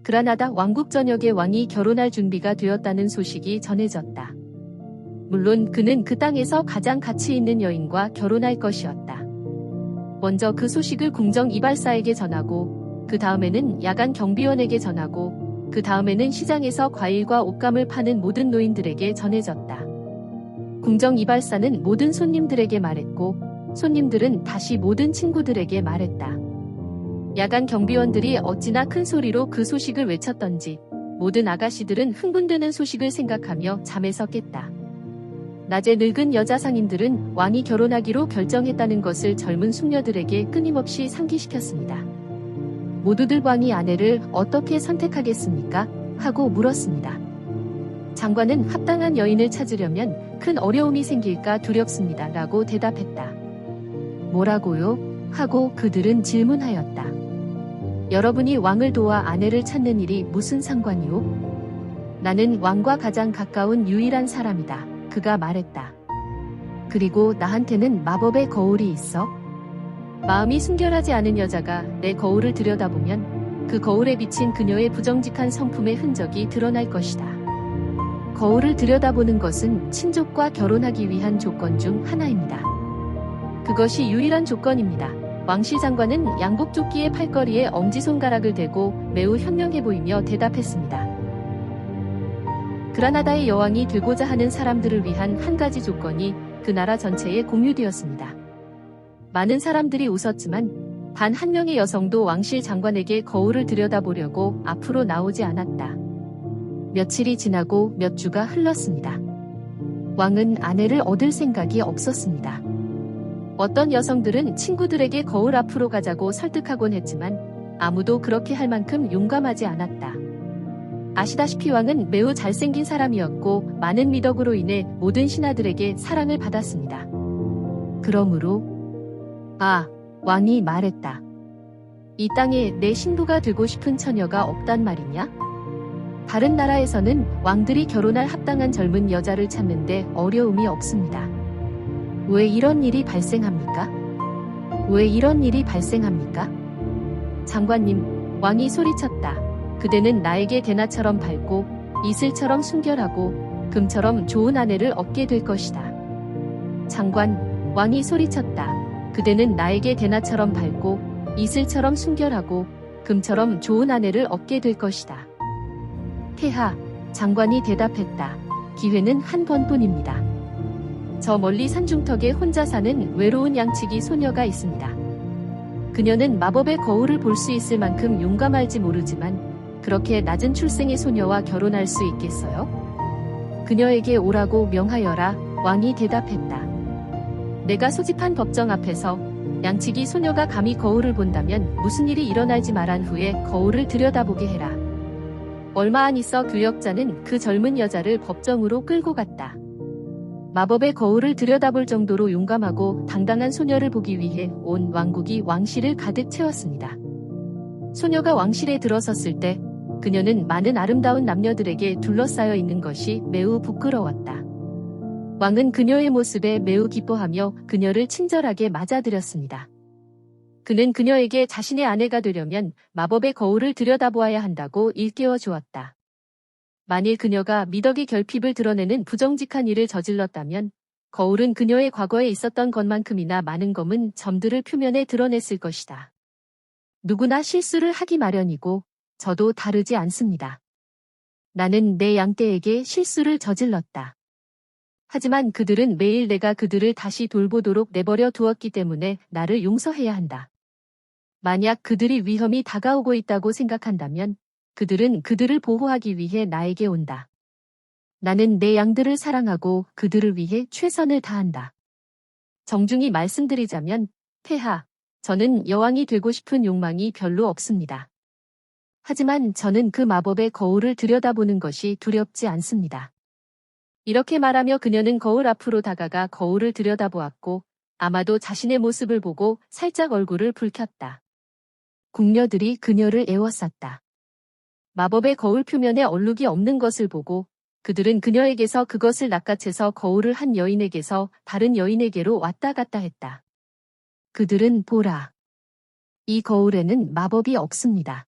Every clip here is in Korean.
그라나다 왕국 전역의 왕이 결혼할 준비가 되었다는 소식이 전해졌다. 물론 그는 그 땅에서 가장 가치 있는 여인과 결혼할 것이었다. 먼저 그 소식을 궁정 이발사에게 전하고 그 다음에는 야간 경비원에게 전하고 그 다음에는 시장에서 과일과 옷감을 파는 모든 노인들에게 전해졌다. 궁정 이발사는 모든 손님들에게 말했고 손님들은 다시 모든 친구들에게 말했다. 야간 경비원들이 어찌나 큰 소리로 그 소식을 외쳤던지 모든 아가씨들은 흥분되는 소식을 생각하며 잠에서 깼다. 낮에 늙은 여자 상인들은 왕이 결혼하기로 결정했다는 것을 젊은 숙녀들에게 끊임없이 상기시켰습니다. 모두들 왕이 아내를 어떻게 선택하겠습니까? 하고 물었습니다. 장관은 합당한 여인을 찾으려면 큰 어려움이 생길까 두렵습니다. 라고 대답했다. 뭐라고요? 하고 그들은 질문하였다. 여러분이 왕을 도와 아내를 찾는 일이 무슨 상관이오? 나는 왕과 가장 가까운 유일한 사람이다. 그가 말했다. 그리고 나한테는 마법의 거울이 있어. 마음이 순결하지 않은 여자가 내 거울을 들여다보면 그 거울에 비친 그녀의 부정직한 성품의 흔적이 드러날 것이다. 거울을 들여다보는 것은 친족과 결혼하기 위한 조건 중 하나입니다. 그것이 유일한 조건입니다. 왕실 장관은 양복조끼의 팔걸이에 엄지손가락을 대고 매우 현명해 보이며 대답했습니다. 그라나다의 여왕이 되고자 하는 사람들을 위한 한 가지 조건이 그 나라 전체에 공유되었습니다. 많은 사람들이 웃었지만 단 한 명의 여성도 왕실 장관에게 거울을 들여다보려고 앞으로 나오지 않았다. 며칠이 지나고 몇 주가 흘렀습니다. 왕은 아내를 얻을 생각이 없었습니다. 어떤 여성들은 친구들에게 거울 앞으로 가자고 설득하곤 했지만 아무도 그렇게 할 만큼 용감하지 않았다. 아시다시피 왕은 매우 잘생긴 사람이었고 많은 미덕으로 인해 모든 신하들에게 사랑을 받았습니다. 그러므로 왕이 말했다. 이 땅에 내 신부가 되고 싶은 처녀가 없단 말이냐? 다른 나라에서는 왕들이 결혼할 합당한 젊은 여자를 찾는데 어려움이 없습니다. 왜 이런 일이 발생합니까? 왜 이런 일이 발생합니까? 장관님, 왕이 소리쳤다. 그대는 나에게 대나처럼 밝고 이슬처럼 순결하고 금처럼 좋은 아내를 얻게 될 것이다. 장관, 왕이 소리쳤다. 그대는 나에게 대나처럼 밝고 이슬처럼 순결하고 금처럼 좋은 아내를 얻게 될 것이다. 폐하, 장관이 대답했다. 기회는 한 번뿐입니다. 저 멀리 산중턱에 혼자 사는 외로운 양치기 소녀가 있습니다. 그녀는 마법의 거울을 볼 수 있을 만큼 용감할지 모르지만 그렇게 낮은 출생의 소녀와 결혼할 수 있겠어요? 그녀에게 오라고 명하여라. 왕이 대답했다. 내가 소집한 법정 앞에서 양치기 소녀가 감히 거울을 본다면 무슨 일이 일어날지 말한 후에 거울을 들여다보게 해라. 얼마 안 있어 교역자는 그 젊은 여자를 법정으로 끌고 갔다. 마법의 거울을 들여다볼 정도로 용감하고 당당한 소녀를 보기 위해 온 왕국이 왕실을 가득 채웠습니다. 소녀가 왕실에 들어섰을 때 그녀는 많은 아름다운 남녀들에게 둘러싸여 있는 것이 매우 부끄러웠다. 왕은 그녀의 모습에 매우 기뻐하며 그녀를 친절하게 맞아들였습니다. 그는 그녀에게 자신의 아내가 되려면 마법의 거울을 들여다보아야 한다고 일깨워 주었다. 만일 그녀가 미덕의 결핍을 드러내는 부정직한 일을 저질렀다면 거울은 그녀의 과거에 있었던 것만큼이나 많은 검은 점들을 표면에 드러냈을 것이다. 누구나 실수를 하기 마련이고 저도 다르지 않습니다. 나는 내 양떼에게 실수를 저질렀다. 하지만 그들은 매일 내가 그들을 다시 돌보도록 내버려 두었기 때문에 나를 용서해야 한다. 만약 그들이 위험이 다가오고 있다고 생각한다면 그들은 그들을 보호하기 위해 나에게 온다. 나는 내 양들을 사랑하고 그들을 위해 최선을 다한다. 정중히 말씀드리자면, 폐하, 저는 여왕이 되고 싶은 욕망이 별로 없습니다. 하지만 저는 그 마법의 거울을 들여다보는 것이 두렵지 않습니다. 이렇게 말하며 그녀는 거울 앞으로 다가가 거울을 들여다보았고 아마도 자신의 모습을 보고 살짝 얼굴을 붉혔다. 궁녀들이 그녀를 애워쌌다. 마법의 거울 표면에 얼룩이 없는 것을 보고 그들은 그녀에게서 그것을 낚아채서 거울을 한 여인에게서 다른 여인에게로 왔다 갔다 했다. 그들은 보라. 이 거울에는 마법이 없습니다.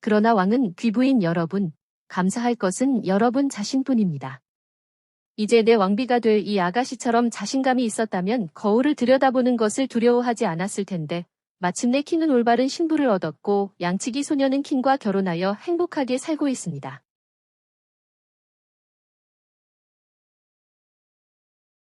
그러나 왕은 귀부인 여러분, 감사할 것은 여러분 자신뿐입니다. 이제 내 왕비가 될 이 아가씨처럼 자신감이 있었다면 거울을 들여다보는 것을 두려워하지 않았을 텐데 마침내 킹은 올바른 신부를 얻었고 양치기 소녀는 킹과 결혼하여 행복하게 살고 있습니다.